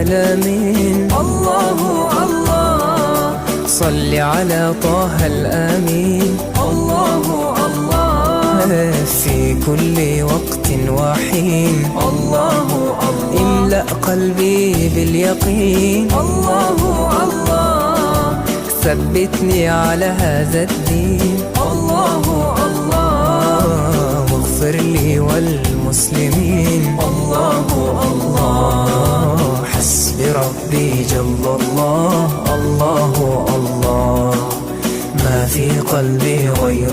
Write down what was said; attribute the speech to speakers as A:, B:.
A: العالمين. الله الله صل على طه الأمين. الله الله في كل وقت وحين. الله الله املأ قلبي باليقين. الله الله ثبتني على هذا الدين. الله الله واغفر لي والمسلمين. الله الله حسبي ربي جل الله. الله الله ما في قلبي غير